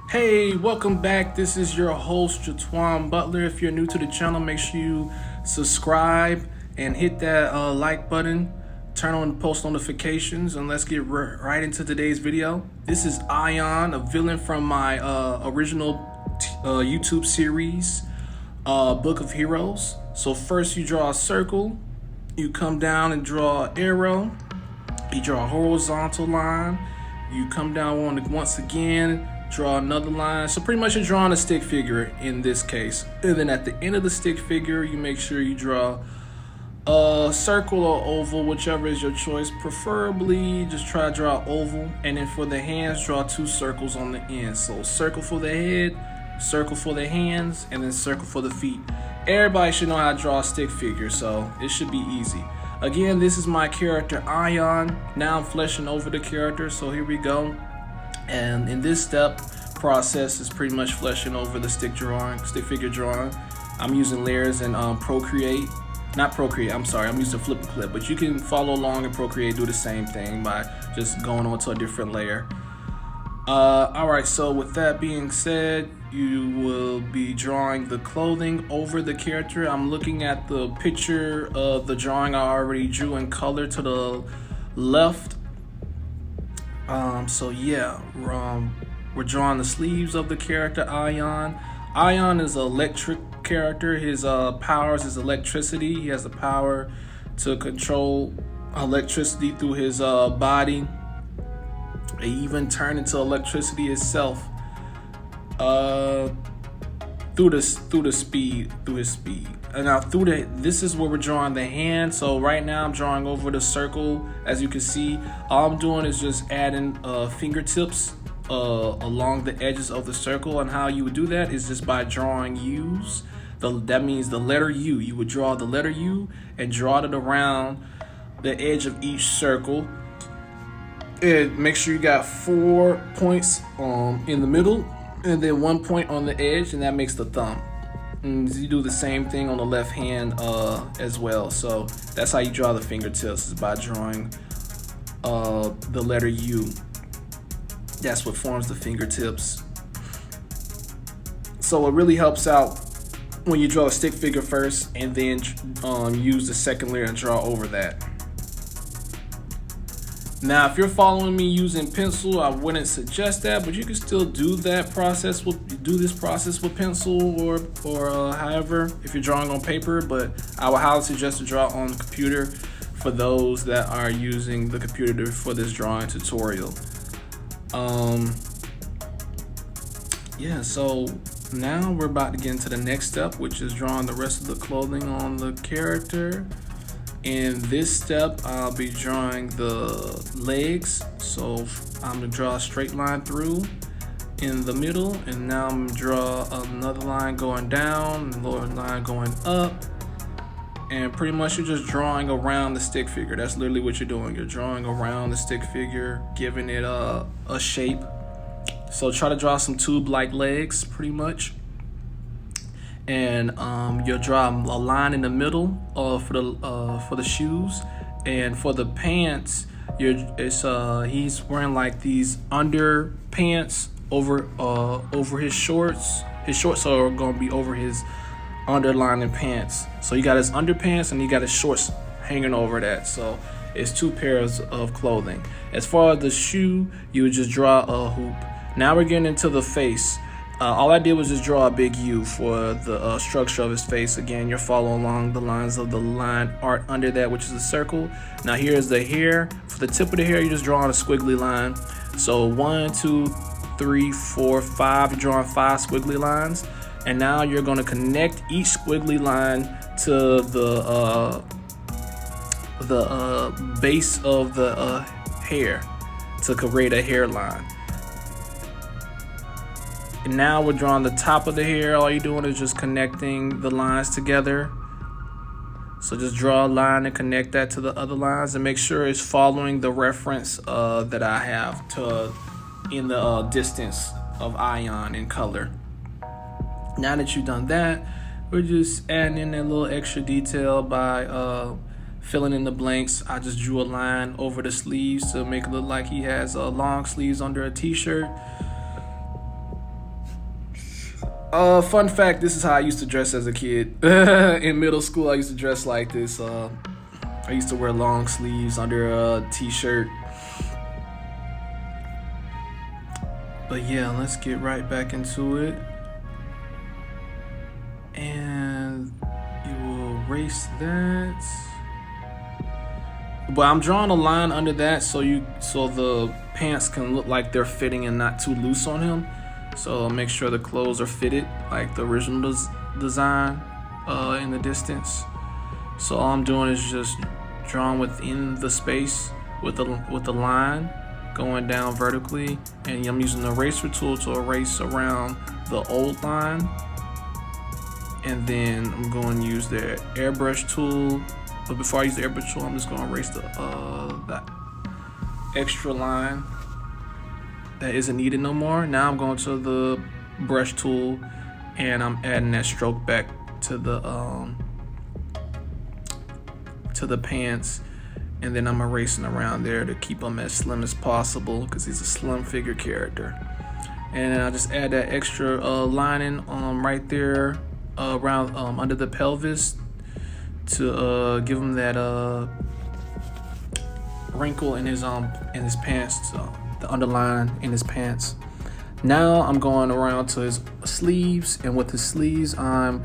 Hey, welcome back. This is your host, Jatwan Butler. If you're new to the channel, make sure you subscribe and hit that like button. Turn on post notifications, and let's get right into today's video. This is Ion, a villain from my original YouTube series, Book of Heroes. So first you draw a circle, you come down and draw an arrow, you draw a horizontal line, you come down once again, draw another line. So pretty much you're drawing a stick figure in this case. And then at the end of the stick figure, you make sure you draw a circle or oval, whichever is your choice. Preferably just try to draw oval. And then for the hands, draw two circles on the end. So circle for the head, circle for the hands, and then circle for the feet. Everybody should know how to draw a stick figure, so it should be easy. Again, this is my character Ion. Now I'm fleshing over the character, so here we go. And in this step process is pretty much fleshing over the stick figure drawing. I'm using layers in Procreate. Not Procreate, I'm sorry, I'm using FlipaClip, but you can follow along in Procreate, do the same thing by just going on to a different layer. Alright, so with that being said, you will be drawing the clothing over the character. I'm looking at the picture of the drawing I already drew in color to the left. So yeah, we're drawing the sleeves of the character Ion. Ion is an electric character. His powers is electricity. He has the power to control electricity through his body. He even turn into electricity itself through his speed. And now this is where we're drawing the hand. So right now I'm drawing over the circle. As you can see, all I'm doing is just adding fingertips along the edges of the circle. And how you would do that is just by drawing U's. That means the letter U. You would draw the letter U and draw it around the edge of each circle. And make sure you got 4 points in the middle and then 1 point on the edge, and that makes the thumb. And you do the same thing on the left hand as well. So that's how you draw the fingertips, is by drawing the letter U. That's what forms the fingertips. So it really helps out when you draw a stick figure first and then use the second layer and draw over that. Now, if you're following me using pencil, I wouldn't suggest that, but you can still do this process with pencil or however, if you're drawing on paper, but I would highly suggest to draw on the computer for those that are using the computer for this drawing tutorial. Yeah, so now we're about to get into the next step, which is drawing the rest of the clothing on the character. In this step, I'll be drawing the legs. So I'm gonna draw a straight line through in the middle, and now I'm gonna draw another line going down, another line going up, and pretty much you're just drawing around the stick figure. That's literally what you're doing. You're drawing around the stick figure, giving it a shape. So try to draw some tube-like legs, pretty much. And you'll draw a line in the middle for the shoes, and for the pants, he's wearing like these underpants over his shorts. His shorts are gonna be over his underlining pants. So you got his underpants and you got his shorts hanging over that. So it's two pairs of clothing. As far as the shoe, you would just draw a hoop. Now we're getting into the face. All I did was just draw a big U for the structure of his face. Again, you're following along the lines of the line art under that, which is a circle. Now here's the hair. For the tip of the hair, you're just drawing a squiggly line. So 1, 2, 3, 4, 5. You're drawing 5 squiggly lines. And now you're going to connect each squiggly line to the base of the hair to create a hairline. And now we're drawing the top of the hair. All you're doing is just connecting the lines together. So just draw a line and connect that to the other lines, and make sure it's following the reference that I have in the distance of Ion in color. Now that you've done that, we're just adding in a little extra detail by filling in the blanks. I just drew a line over the sleeves to make it look like he has long sleeves under a t-shirt. Fun fact, this is how I used to dress as a kid. In middle school, I used to dress like this. I used to wear long sleeves under a t-shirt. But yeah, let's get right back into it. And you will erase that. But I'm drawing a line under that so the pants can look like they're fitting and not too loose on him. So I'll make sure the clothes are fitted like the original design in the distance. So all I'm doing is just drawing within the space with the line going down vertically, and I'm using the eraser tool to erase around the old line. And then I'm going to use the airbrush tool. But before I use the airbrush tool, I'm just going to erase that extra line that isn't needed no more. Now I'm going to the brush tool, and I'm adding that stroke back to the pants, and then I'm erasing around there to keep him as slim as possible because he's a slim figure character. And I just add that extra lining right there around under the pelvis to give him that wrinkle in his pants, the underline in his pants. Now I'm going around to his sleeves, and with his sleeves I'm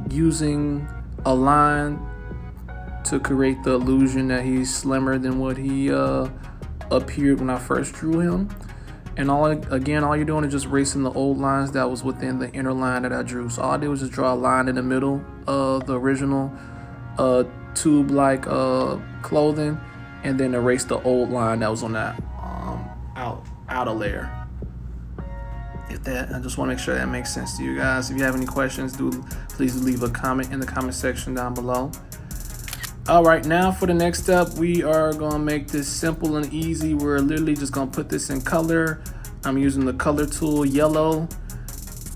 using a line to create the illusion that he's slimmer than what he appeared when I first drew him. And all you're doing is just erasing the old lines that was within the inner line that I drew. So all I did was just draw a line in the middle of the original tube-like clothing, and then erase the old line that was on that outer layer. I just want to make sure that makes sense to you guys. If you have any questions, please leave a comment in the comment section down below. All right, now for the next step, we are gonna make this simple and easy. We're literally just gonna put this in color. I'm using the color tool, yellow,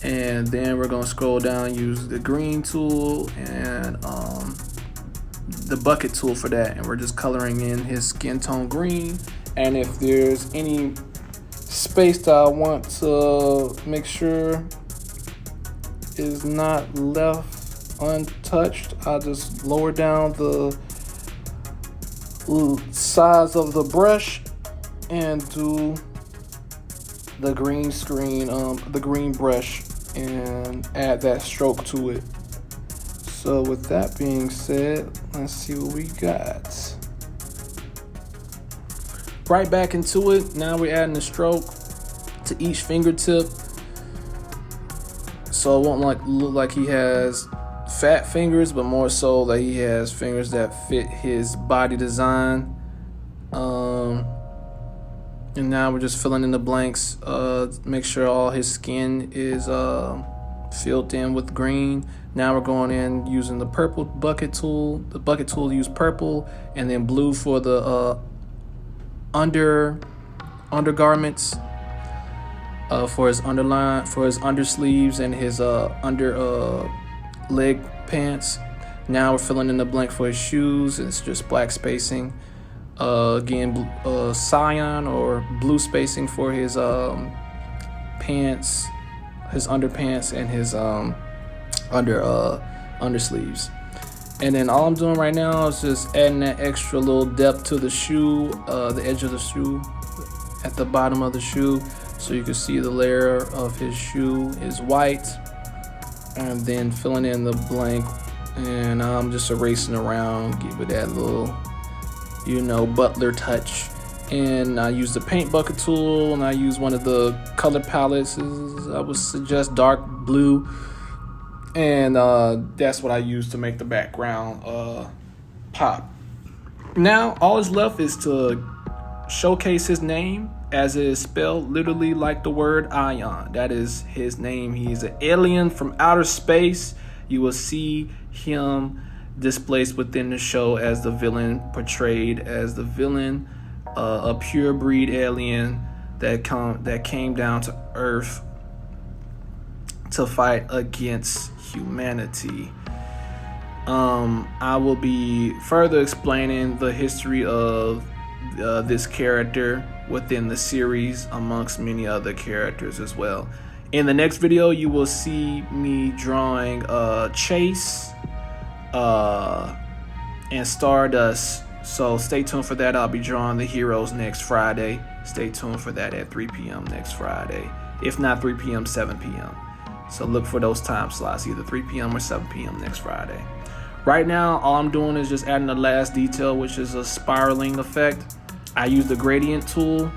and then we're gonna scroll down, use the green tool and the bucket tool for that, and we're just coloring in his skin tone green. And if there's any space that I want to make sure is not left untouched, I just lower down the size of the brush and do the green brush and add that stroke to it. So with that being said, let's see what we got. Right back into it. Now we're adding a stroke to each fingertip, so it won't look like he has fat fingers, but more so that he has fingers that fit his body design. And now we're just filling in the blanks. Make sure all his skin is filled in with green. Now we're going in using the purple bucket tool. The bucket tool used purple, and then blue for the undergarments, for his undersleeves and his leg pants. Now we're filling in the blank for his shoes. It's just black spacing. Again, cyan or blue spacing for his pants, his underpants, and his undersleeves. And then all I'm doing right now is just adding that extra little depth to the shoe, the edge of the shoe, at the bottom of the shoe, so you can see the layer of his shoe is white. And then filling in the blank, and I'm just erasing around, give it that little, butler touch. And I use the paint bucket tool, and I use one of the color palettes. I would suggest dark blue, and that's what I use to make the background pop. Now all is left is to showcase his name, as it is spelled literally like the word ion. That is his name. He's an alien from outer space. You will see him displaced within the show as the villain, portrayed as the villain, a pure breed alien that came down to Earth to fight against humanity. I will be further explaining the history of this character within the series, amongst many other characters as well. In the next video, you will see me drawing Chase and Stardust. So stay tuned for that. I'll be drawing the heroes next Friday. Stay tuned for that at 3 p.m. next Friday. If not 3 p.m., 7 p.m. So look for those time slots, either 3 p.m. or 7 p.m. next Friday. Right now, all I'm doing is just adding the last detail, which is a spiraling effect. I use the gradient tool.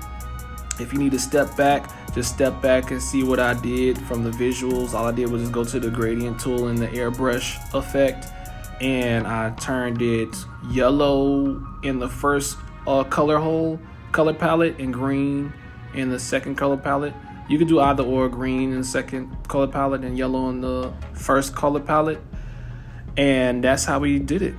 If you need to step back, just step back and see what I did from the visuals. All I did was just go to the gradient tool in the airbrush effect, and I turned it yellow in the first color palette and green in the second color palette. You could do either or, green in the second color palette and yellow in the first color palette. And that's how we did it.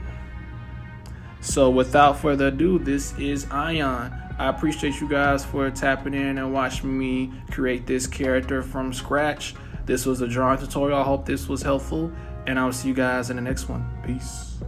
So without further ado, this is Ion. I appreciate you guys for tapping in and watching me create this character from scratch. This was a drawing tutorial. I hope this was helpful, and I'll see you guys in the next one. Peace.